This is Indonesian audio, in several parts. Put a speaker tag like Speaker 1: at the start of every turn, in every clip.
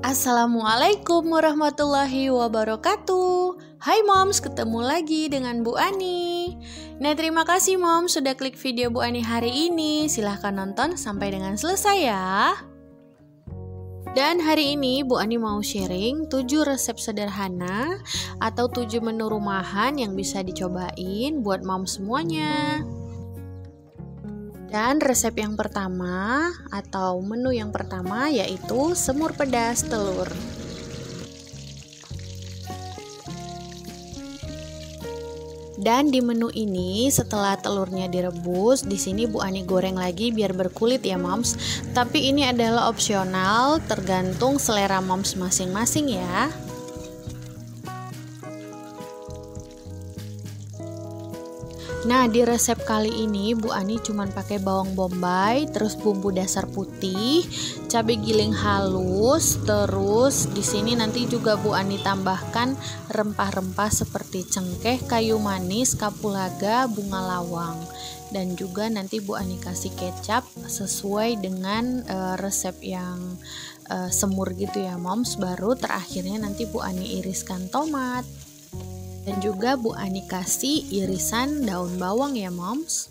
Speaker 1: Assalamualaikum warahmatullahi wabarakatuh. Hai moms, ketemu lagi dengan Bu Ani. Nah, terima kasih moms sudah klik video Bu Ani hari ini. Silahkan nonton sampai dengan selesai ya. Dan hari ini Bu Ani mau sharing 7 resep sederhana atau 7 menu rumahan yang bisa dicobain buat moms semuanya. Dan resep yang pertama atau menu yang pertama yaitu semur pedas telur. Dan di menu ini setelah telurnya direbus, di sini Bu Ani goreng lagi biar berkulit ya moms. Tapi ini adalah opsional, tergantung selera moms masing-masing ya. Nah, di resep kali ini Bu Ani cuman pakai bawang bombay, terus bumbu dasar putih, cabai giling halus, terus di sini nanti juga Bu Ani tambahkan rempah-rempah seperti cengkeh, kayu manis, kapulaga, bunga lawang. Dan juga nanti Bu Ani kasih kecap sesuai dengan resep yang semur gitu ya moms. Baru terakhirnya nanti Bu Ani iriskan tomat. Dan juga Bu Ani kasih irisan daun bawang ya moms.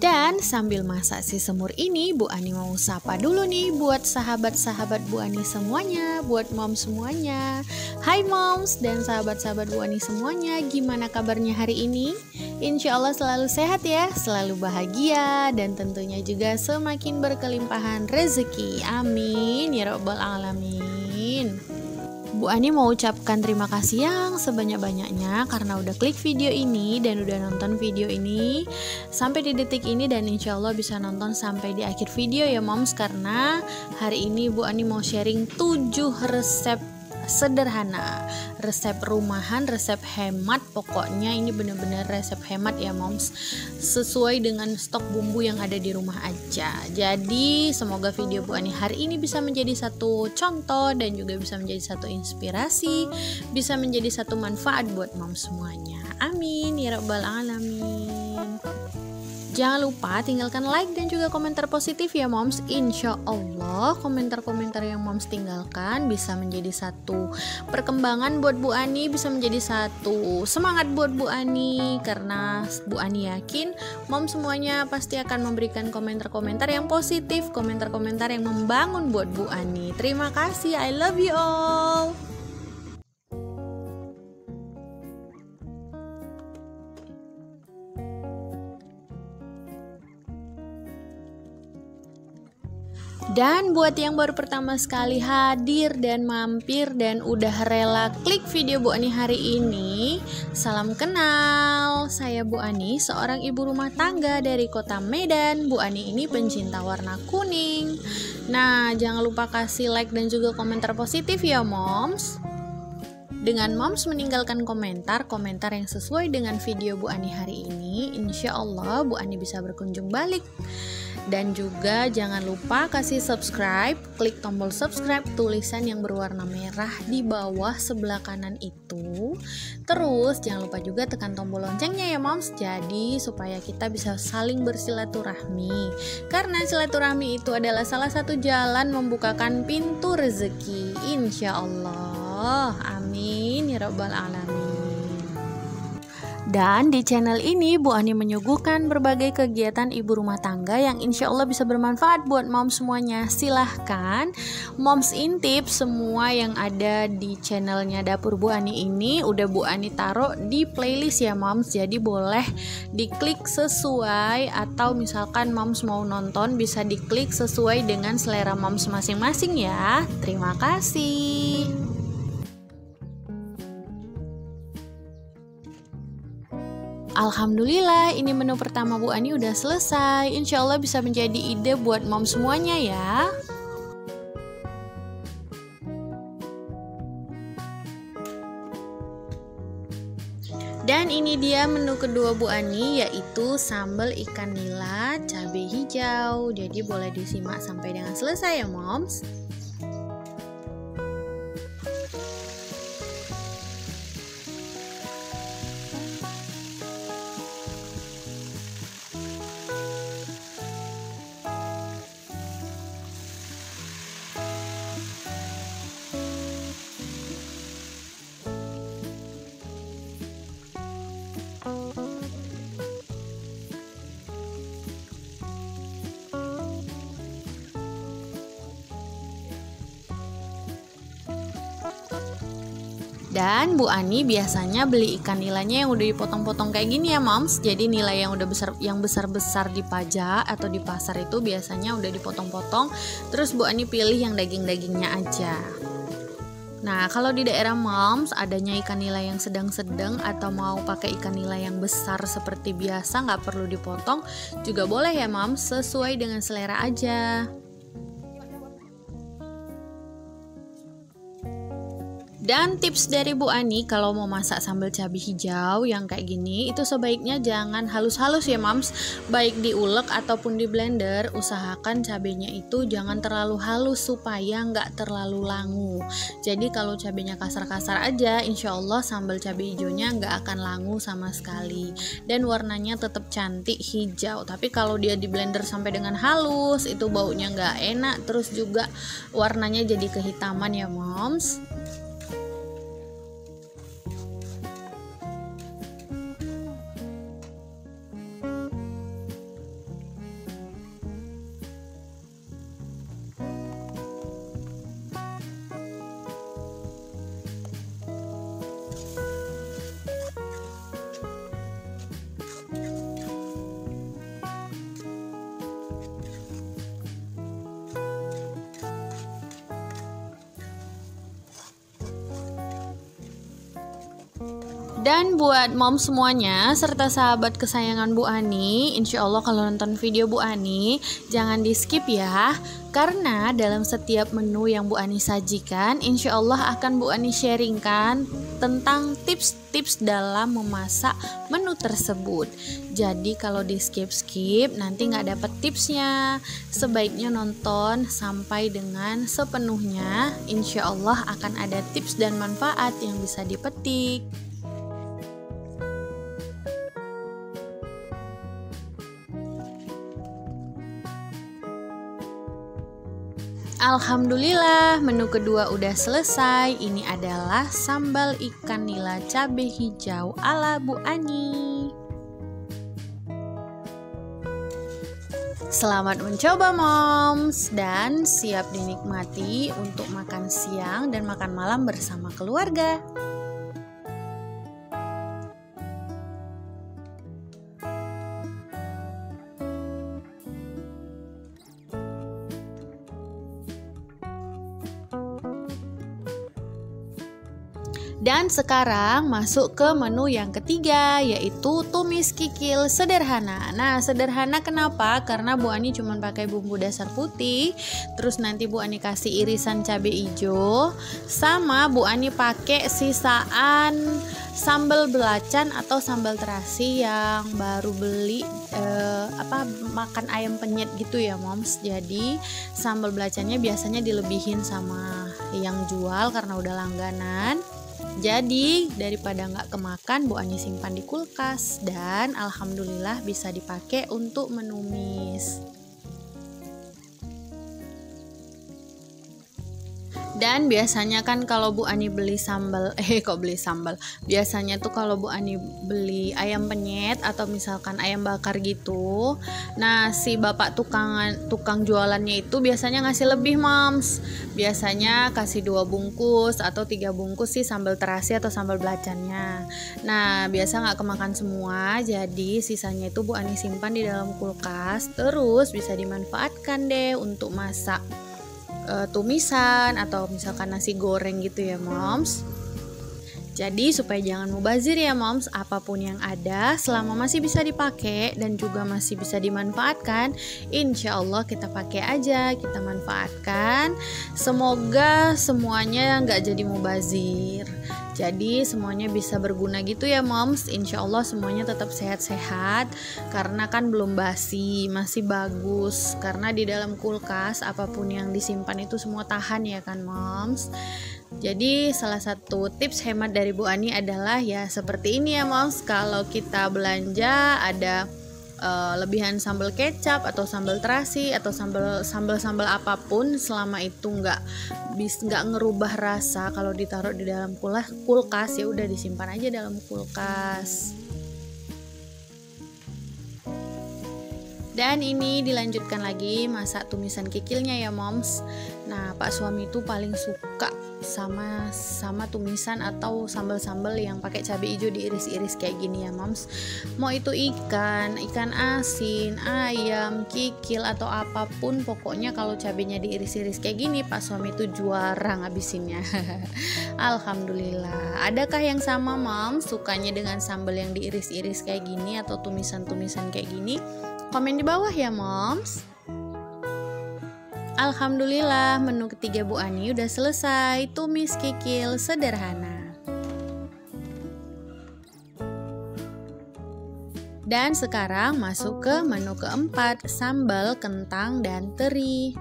Speaker 1: Dan sambil masak si semur ini, Bu Ani mau sapa dulu nih buat sahabat-sahabat Bu Ani semuanya, buat moms semuanya. Hai moms dan sahabat-sahabat Bu Ani semuanya, gimana kabarnya hari ini? Insya Allah selalu sehat ya, selalu bahagia, dan tentunya juga semakin berkelimpahan rezeki. Amin ya rabbal alamin. Bu Ani mau ucapkan terima kasih yang sebanyak-banyaknya karena udah klik video ini dan udah nonton video ini sampai di detik ini, dan insya Allah bisa nonton sampai di akhir video ya moms, karena hari ini Bu Ani mau sharing 7 resep sederhana, resep rumahan, resep hemat. Pokoknya ini bener-bener resep hemat ya moms, sesuai dengan stok bumbu yang ada di rumah aja. Jadi semoga video Bu Ani hari ini bisa menjadi satu contoh dan juga bisa menjadi satu inspirasi, bisa menjadi satu manfaat buat moms semuanya. Amin ya rabbal alamin. Jangan lupa tinggalkan like dan juga komentar positif ya moms. Insya Allah komentar-komentar yang moms tinggalkan bisa menjadi satu perkembangan buat Bu Ani, bisa menjadi satu semangat buat Bu Ani. Karena Bu Ani yakin moms semuanya pasti akan memberikan komentar-komentar yang positif, komentar-komentar yang membangun buat Bu Ani. Terima kasih, I love you all. Dan buat yang baru pertama sekali hadir dan mampir dan udah rela klik video Bu Ani hari ini, salam kenal. Saya Bu Ani, seorang ibu rumah tangga dari kota Medan. Bu Ani ini pencinta warna kuning. Nah, jangan lupa kasih like dan juga komentar positif ya moms. Dengan moms meninggalkan komentar yang sesuai dengan video Bu Ani hari ini, insya Allah Bu Ani bisa berkunjung balik. Dan juga jangan lupa kasih subscribe, klik tombol subscribe tulisan yang berwarna merah di bawah sebelah kanan itu. Terus jangan lupa juga tekan tombol loncengnya ya moms, jadi supaya kita bisa saling bersilaturahmi. Karena silaturahmi itu adalah salah satu jalan membukakan pintu rezeki, insya Allah. Amin ya rabbal alamin. Dan di channel ini Bu Ani menyuguhkan berbagai kegiatan ibu rumah tangga yang insya Allah bisa bermanfaat buat moms semuanya. Silahkan moms intip semua yang ada di channelnya Dapur Bu Ani ini udah Bu Ani taruh di playlist ya moms. Jadi boleh diklik sesuai, atau misalkan moms mau nonton bisa diklik sesuai dengan selera moms masing-masing ya. Terima kasih. Alhamdulillah, ini menu pertama Bu Ani udah selesai. Insya Allah bisa menjadi ide buat mom semuanya ya. Dan ini dia menu kedua Bu Ani, yaitu sambal ikan nila cabai hijau. Jadi boleh disimak sampai dengan selesai ya moms. Dan Bu Ani biasanya beli ikan nilainya yang udah dipotong-potong kayak gini ya moms. Jadi nilai yang udah besar-besar di pajak atau di pasar itu biasanya udah dipotong-potong. Terus Bu Ani pilih yang daging-dagingnya aja. Nah, kalau di daerah moms adanya ikan nila yang sedang-sedang atau mau pakai ikan nila yang besar seperti biasa, nggak perlu dipotong juga boleh ya moms, sesuai dengan selera aja. Dan tips dari Bu Ani kalau mau masak sambal cabai hijau yang kayak gini itu sebaiknya jangan halus-halus ya moms. Baik diulek ataupun di blender, usahakan cabenya itu jangan terlalu halus supaya nggak terlalu langu. Jadi kalau cabenya kasar-kasar aja, insya Allah sambal cabai hijaunya nggak akan langu sama sekali. Dan warnanya tetap cantik hijau. Tapi kalau dia di blender sampai dengan halus, itu baunya nggak enak. Terus juga warnanya jadi kehitaman ya moms. Dan buat mom semuanya serta sahabat kesayangan Bu Ani, insya Allah kalau nonton video Bu Ani jangan di skip ya. Karena dalam setiap menu yang Bu Ani sajikan, insya Allah akan Bu Ani sharingkan tentang tips-tips dalam memasak menu tersebut. Jadi kalau di skip-skip nanti nggak dapet tipsnya. Sebaiknya nonton sampai dengan sepenuhnya. Insya Allah akan ada tips dan manfaat yang bisa dipetik. Alhamdulillah, menu kedua udah selesai. Ini adalah sambal ikan nila cabai hijau ala Bu Ani. Selamat mencoba moms, dan siap dinikmati untuk makan siang dan makan malam bersama keluarga. Dan sekarang masuk ke menu yang ketiga, yaitu tumis kikil sederhana. Nah, sederhana kenapa? Karena Bu Ani cuma pakai bumbu dasar putih, terus nanti Bu Ani kasih irisan cabai hijau, sama Bu Ani pakai sisaan sambal belacan atau sambal terasi yang baru beli makan ayam penyet gitu ya moms. Jadi sambal belacannya biasanya dilebihin sama yang jual karena udah langganan. Jadi daripada nggak kemakan, Bu Ani simpan di kulkas dan alhamdulillah bisa dipakai untuk menumis. Dan biasanya kan kalau Bu Ani beli sambal, biasanya tuh kalau Bu Ani beli ayam penyet atau misalkan ayam bakar gitu, nah si bapak tukang jualannya itu biasanya ngasih lebih moms. Biasanya kasih 2 bungkus atau 3 bungkus sih sambal terasi atau sambal belacannya. Nah biasa nggak kemakan semua, jadi sisanya itu Bu Ani simpan di dalam kulkas, terus bisa dimanfaatkan deh untuk masak tumisan atau misalkan nasi goreng gitu ya moms. Jadi supaya jangan mubazir ya moms, apapun yang ada selama masih bisa dipakai dan juga masih bisa dimanfaatkan, insya Allah kita pakai aja, kita manfaatkan. Semoga semuanya nggak jadi mubazir. Jadi semuanya bisa berguna gitu ya moms. Insya Allah semuanya tetap sehat-sehat karena kan belum basi, masih bagus. Karena di dalam kulkas apapun yang disimpan itu semua tahan ya kan moms. Jadi salah satu tips hemat dari Bu Ani adalah ya seperti ini ya moms. Kalau kita belanja ada lebihan sambal kecap atau sambal terasi atau sambal apapun, selama itu nggak ngerubah rasa, kalau ditaruh di dalam kulkas ya udah disimpan aja dalam kulkas. Dan ini dilanjutkan lagi masak tumisan kikilnya ya moms. Nah pak suami itu paling suka sama tumisan atau sambal-sambal yang pakai cabai hijau diiris-iris kayak gini ya moms. Mau itu ikan asin, ayam, kikil atau apapun, pokoknya kalau cabainya diiris-iris kayak gini pak suami itu juara ngabisinnya. Alhamdulillah. Adakah yang sama moms sukanya dengan sambal yang diiris-iris kayak gini atau tumisan-tumisan kayak gini? Komen di bawah ya moms. Alhamdulillah menu ketiga Bu Ani udah selesai, tumis kikil sederhana. Dan sekarang masuk ke menu keempat, sambal kentang dan teri.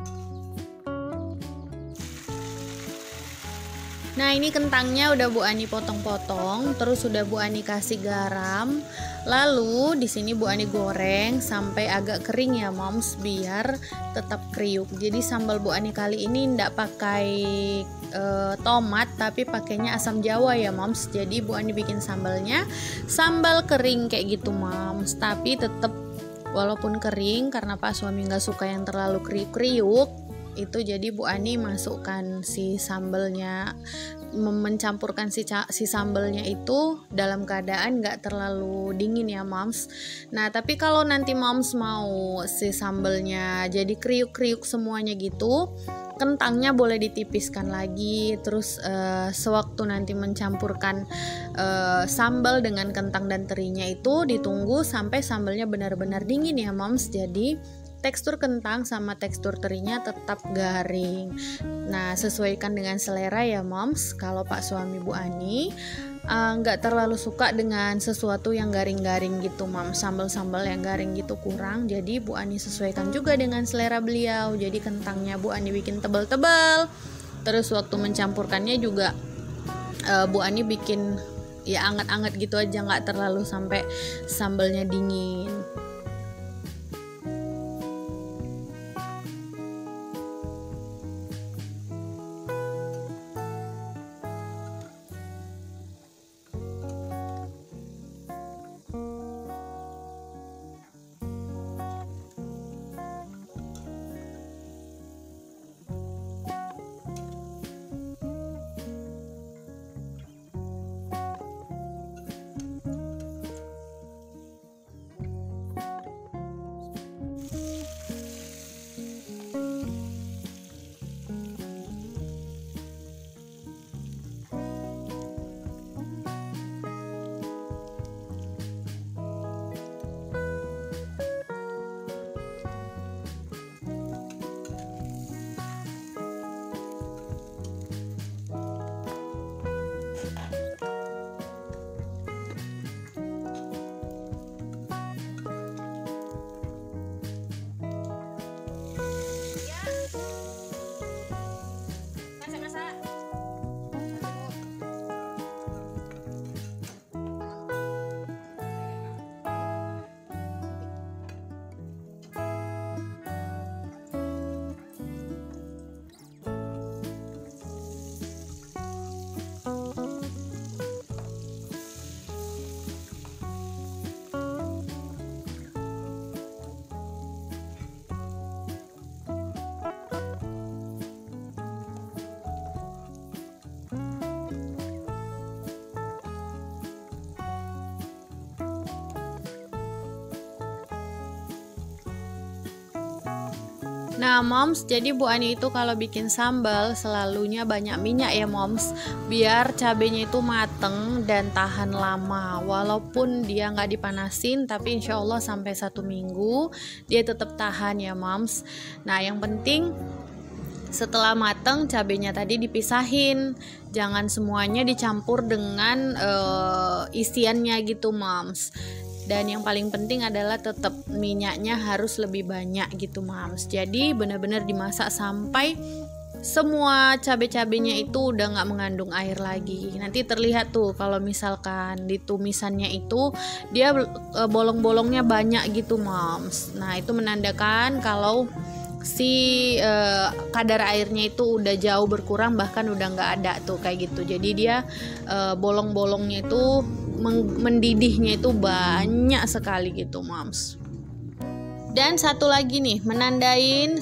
Speaker 1: Nah ini kentangnya udah Bu Ani potong-potong, terus udah Bu Ani kasih garam. Lalu di sini Bu Ani goreng sampai agak kering ya moms, biar tetap kriuk. Jadi sambal Bu Ani kali ini ndak pakai tomat tapi pakainya asam jawa ya moms. Jadi Bu Ani bikin sambalnya sambal kering kayak gitu moms. Tapi tetap walaupun kering karena pak suami nggak suka yang terlalu kriuk-kriuk, itu jadi Bu Ani masukkan si sambalnya, mencampurkan si sambalnya itu dalam keadaan nggak terlalu dingin ya moms. Nah tapi kalau nanti moms mau si sambalnya jadi kriuk-kriuk semuanya gitu, kentangnya boleh ditipiskan lagi. Terus sewaktu nanti mencampurkan sambal dengan kentang dan terinya itu ditunggu sampai sambalnya benar-benar dingin ya moms. Jadi tekstur kentang sama tekstur terinya tetap garing. Nah sesuaikan dengan selera ya moms. Kalau pak suami Bu Ani nggak terlalu suka dengan sesuatu yang garing-garing gitu moms, sambal-sambal yang garing gitu kurang. Jadi Bu Ani sesuaikan juga dengan selera beliau. Jadi kentangnya Bu Ani bikin tebal-tebal. Terus waktu mencampurkannya juga Bu Ani bikin ya anget-anget gitu aja, nggak terlalu sampai sambalnya dingin. Nah moms, jadi Bu Ani itu kalau bikin sambal selalunya banyak minyak ya moms, biar cabenya itu mateng dan tahan lama. Walaupun dia nggak dipanasin, tapi insya Allah sampai 1 minggu dia tetap tahan ya moms. Nah yang penting setelah mateng cabenya tadi dipisahin, jangan semuanya dicampur dengan isiannya gitu moms. Dan yang paling penting adalah tetap minyaknya harus lebih banyak gitu moms. Jadi benar-benar dimasak sampai semua cabai-cabainya itu udah nggak mengandung air lagi. Nanti terlihat tuh kalau misalkan di tumisannya itu dia bolong-bolongnya banyak gitu moms. Nah itu menandakan kalau si kadar airnya itu udah jauh berkurang, bahkan udah nggak ada tuh kayak gitu. Jadi dia bolong-bolongnya itu mendidihnya itu banyak sekali gitu moms. Dan satu lagi nih, menandain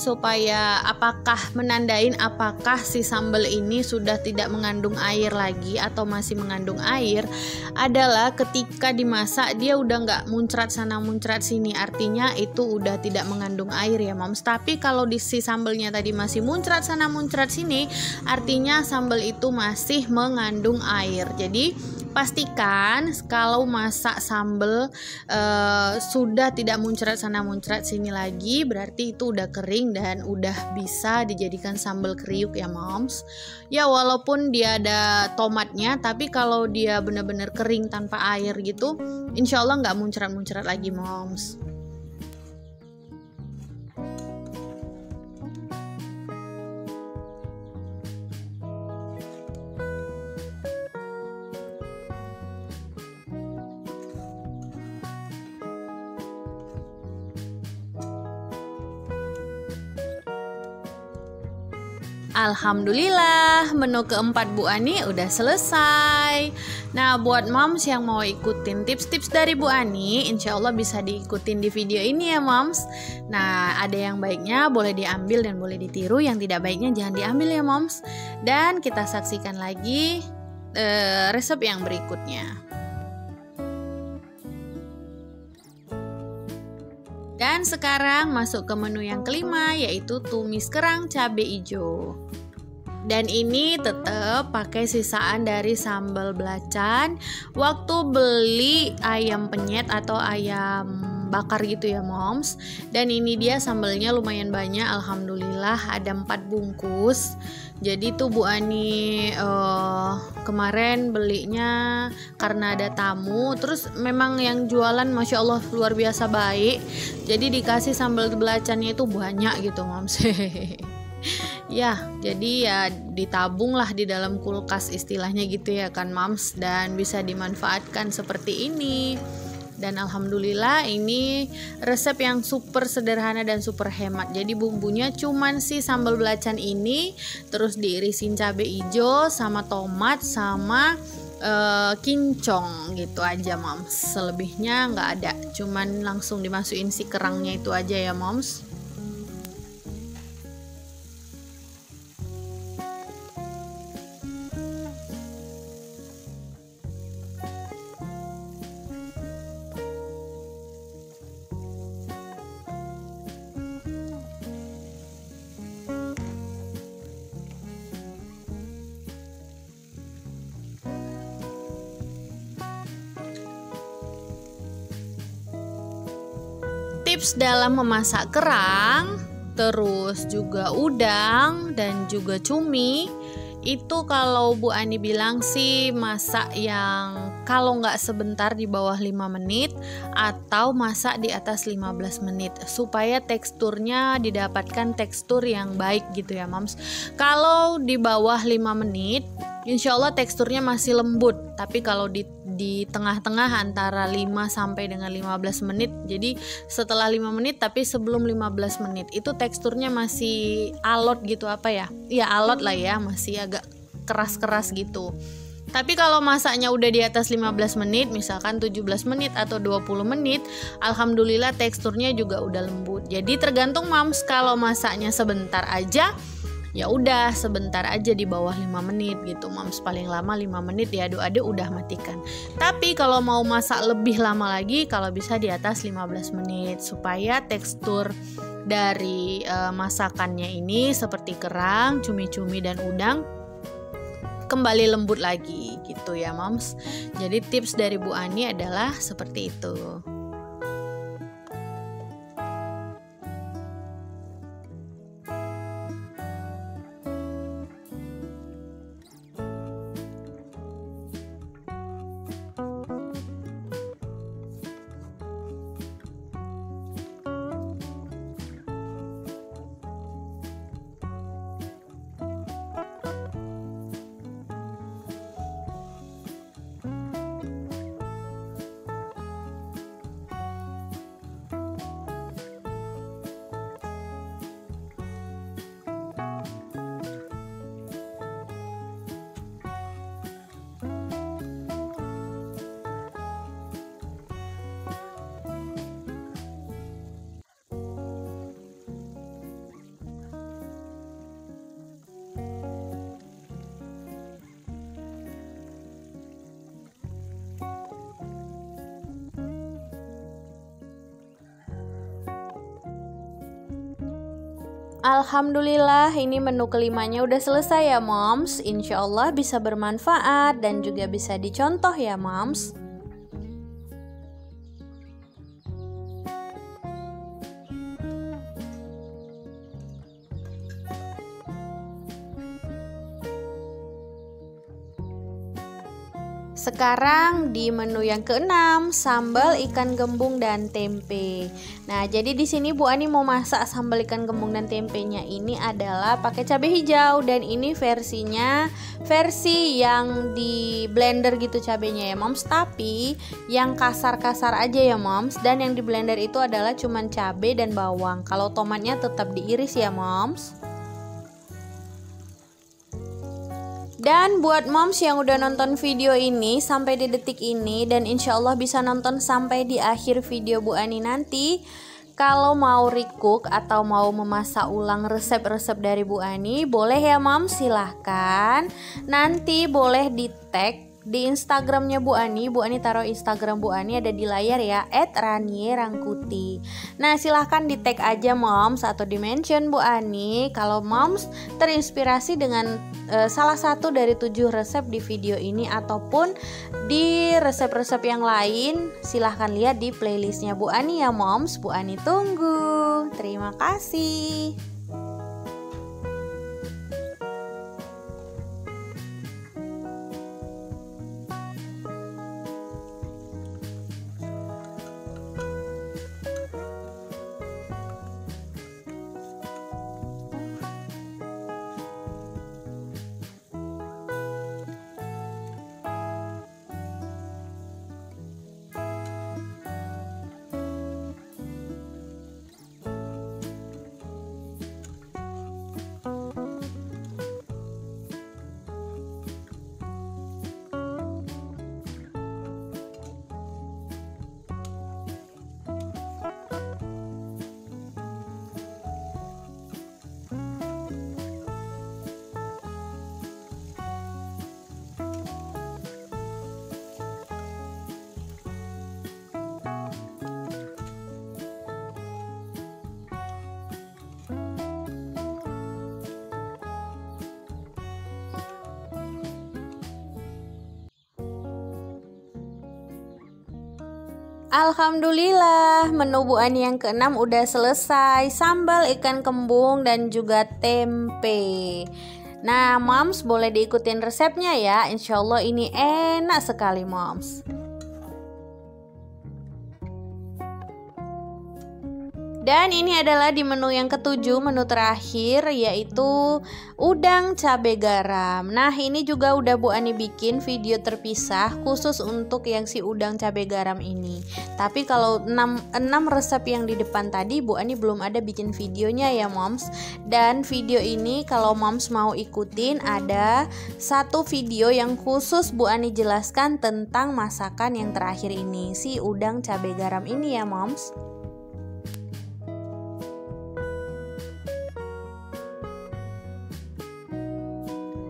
Speaker 1: apakah si sambal ini sudah tidak mengandung air lagi atau masih mengandung air adalah ketika dimasak dia udah nggak muncrat sana muncrat sini, artinya itu udah tidak mengandung air ya moms. Tapi kalau di si sambalnya tadi masih muncrat sana muncrat sini, artinya sambal itu masih mengandung air. Jadi pastikan kalau masak sambal sudah tidak muncrat sana muncrat sini lagi, berarti itu udah kering dan udah bisa dijadikan sambal kriuk ya moms. Ya walaupun dia ada tomatnya, tapi kalau dia benar-benar kering tanpa air gitu, insya Allah nggak muncrat-muncrat lagi moms. Alhamdulillah, menu keempat Bu Ani udah selesai. Nah, buat moms yang mau ikutin tips-tips dari Bu Ani, insya Allah bisa diikutin di video ini ya moms. Nah, ada yang baiknya boleh diambil dan boleh ditiru, yang tidak baiknya jangan diambil ya moms. Dan kita saksikan lagi resep yang berikutnya. Dan sekarang masuk ke menu yang kelima, yaitu tumis kerang cabai hijau. Dan ini tetap pakai sisaan dari sambal belacan. Waktu beli ayam penyet atau ayam bakar gitu ya moms. Dan ini dia sambalnya lumayan banyak, alhamdulillah ada 4 bungkus. Jadi tuh Bu Ani kemarin belinya karena ada tamu, terus memang yang jualan Masya Allah luar biasa baik, jadi dikasih sambal belacannya itu banyak gitu moms. Ya jadi ya ditabung lah di dalam kulkas istilahnya gitu ya kan moms, dan bisa dimanfaatkan seperti ini. Dan alhamdulillah ini resep yang super sederhana dan super hemat. Jadi bumbunya cuman si sambal belacan ini, terus diirisin cabai hijau sama tomat sama kincong gitu aja moms. Selebihnya nggak ada, cuman langsung dimasukin si kerangnya itu aja ya moms. Tips dalam memasak kerang, terus juga udang dan juga cumi, itu kalau Bu Ani bilang sih masak yang kalau nggak sebentar di bawah 5 menit atau masak di atas 15 menit supaya teksturnya didapatkan tekstur yang baik gitu ya moms. Kalau di bawah 5 menit insya Allah teksturnya masih lembut, tapi kalau di tengah-tengah antara 5 sampai dengan 15 menit. Jadi setelah 5 menit tapi sebelum 15 menit itu teksturnya masih alot gitu, apa ya? Ya alot lah ya, masih agak keras-keras gitu. Tapi kalau masaknya udah di atas 15 menit, misalkan 17 menit atau 20 menit, alhamdulillah teksturnya juga udah lembut. Jadi tergantung moms, kalau masaknya sebentar aja ya udah sebentar aja di bawah 5 menit gitu moms, paling lama 5 menit diaduk-aduk udah matikan. Tapi kalau mau masak lebih lama lagi, kalau bisa di atas 15 menit supaya tekstur dari masakannya ini seperti kerang, cumi-cumi dan udang kembali lembut lagi gitu ya moms. Jadi tips dari Bu Ani adalah seperti itu. Alhamdulillah ini menu kelimanya udah selesai ya moms. Insya Allah bisa bermanfaat dan juga bisa dicontoh ya moms. Sekarang di menu yang keenam, sambal ikan gembung dan tempe. Nah, jadi di sini Bu Ani mau masak sambal ikan gembung dan tempenya ini adalah pakai cabai hijau, dan ini versinya versi yang di blender gitu cabenya ya moms, tapi yang kasar-kasar aja ya moms, dan yang di blender itu adalah cuman cabai dan bawang. Kalau tomatnya tetap diiris ya moms. Dan buat moms yang udah nonton video ini sampai di detik ini dan insya Allah bisa nonton sampai di akhir video Bu Ani nanti, kalau mau recook atau mau memasak ulang resep-resep dari Bu Ani, boleh ya moms, silahkan. Nanti boleh di tag di Instagramnya Bu Ani taruh Instagram Bu Ani ada di layar ya, @ranierangkuti. Nah silahkan di tag aja moms atau di mention Bu Ani kalau moms terinspirasi dengan salah satu dari 7 resep di video ini ataupun di resep-resep yang lain. Silahkan lihat di playlistnya Bu Ani ya moms. Bu Ani tunggu. Terima kasih. Alhamdulillah menu Bu Ani yang keenam udah selesai, sambal ikan kembung dan juga tempe. Nah moms boleh diikutin resepnya ya, insya Allah ini enak sekali moms. Dan ini adalah di menu yang ketujuh, menu terakhir, yaitu udang cabai garam. Nah ini juga udah Bu Ani bikin video terpisah khusus untuk yang si udang cabai garam ini. Tapi kalau 6 resep yang di depan tadi Bu Ani belum ada bikin videonya ya moms. Dan video ini kalau moms mau ikutin ada satu video yang khusus Bu Ani jelaskan tentang masakan yang terakhir ini, si udang cabai garam ini ya moms.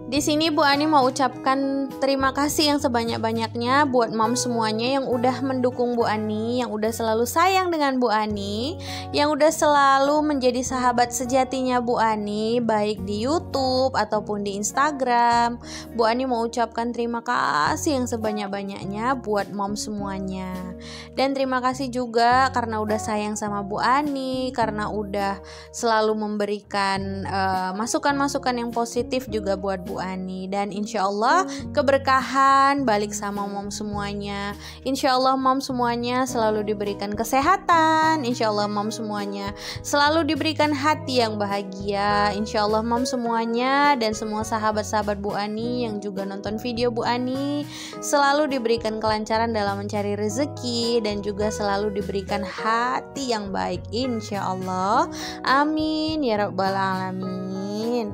Speaker 1: Di sini Bu Ani mau ucapkan terima kasih yang sebanyak-banyaknya buat mom semuanya yang udah mendukung Bu Ani, yang udah selalu sayang dengan Bu Ani, yang udah selalu menjadi sahabat sejatinya Bu Ani, baik di YouTube ataupun di Instagram. Bu Ani mau ucapkan terima kasih yang sebanyak-banyaknya buat mom semuanya. Dan terima kasih juga karena udah sayang sama Bu Ani, karena udah selalu memberikan masukan-masukan yang positif juga buat Bu Ani. Dan insya Allah keberkahan balik sama mom semuanya. Insya Allah mom semuanya selalu diberikan kesehatan. Insya Allah mom semuanya selalu diberikan hati yang bahagia. Insya Allah mom semuanya dan semua sahabat-sahabat Bu Ani yang juga nonton video Bu Ani selalu diberikan kelancaran dalam mencari rezeki dan juga selalu diberikan hati yang baik, insya Allah. Amin ya rabbal alamin.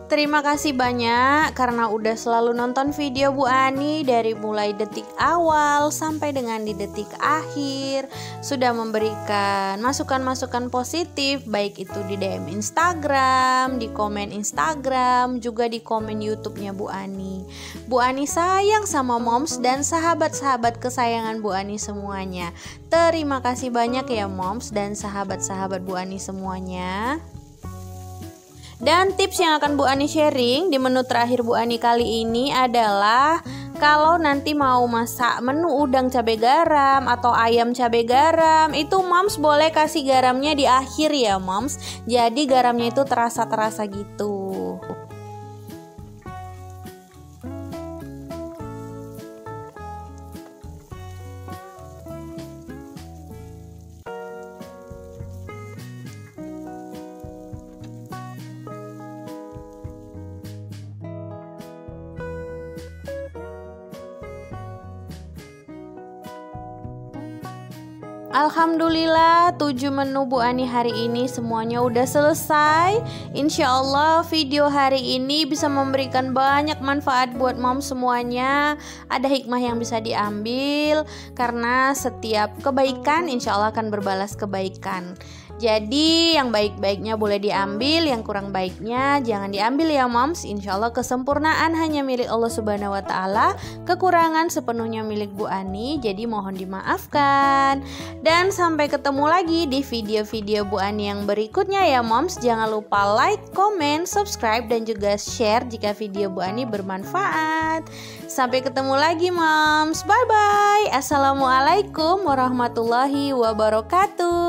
Speaker 1: Terima kasih banyak karena udah selalu nonton video Bu Ani dari mulai detik awal sampai dengan di detik akhir. Sudah memberikan masukan-masukan positif, baik itu di DM Instagram, di komen Instagram, juga di komen YouTube-nya Bu Ani. Bu Ani sayang sama moms dan sahabat-sahabat kesayangan Bu Ani semuanya. Terima kasih banyak ya moms dan sahabat-sahabat Bu Ani semuanya. Dan tips yang akan Bu Ani sharing di menu terakhir Bu Ani kali ini adalah kalau nanti mau masak menu udang cabai garam atau ayam cabai garam, itu moms boleh kasih garamnya di akhir ya moms. Jadi garamnya itu terasa-terasa gitu. Alhamdulillah 7 menu Bu Ani hari ini semuanya udah selesai. Insya Allah video hari ini bisa memberikan banyak manfaat buat mom semuanya. Ada hikmah yang bisa diambil karena setiap kebaikan insya Allah akan berbalas kebaikan. Jadi yang baik-baiknya boleh diambil, yang kurang baiknya jangan diambil ya moms. Insya Allah kesempurnaan hanya milik Allah Subhanahu wa Ta'ala, kekurangan sepenuhnya milik Bu Ani, jadi mohon dimaafkan. Dan sampai ketemu lagi di video-video Bu Ani yang berikutnya ya moms. Jangan lupa like, comment, subscribe, dan juga share jika video Bu Ani bermanfaat. Sampai ketemu lagi moms. Bye bye. Assalamualaikum warahmatullahi wabarakatuh.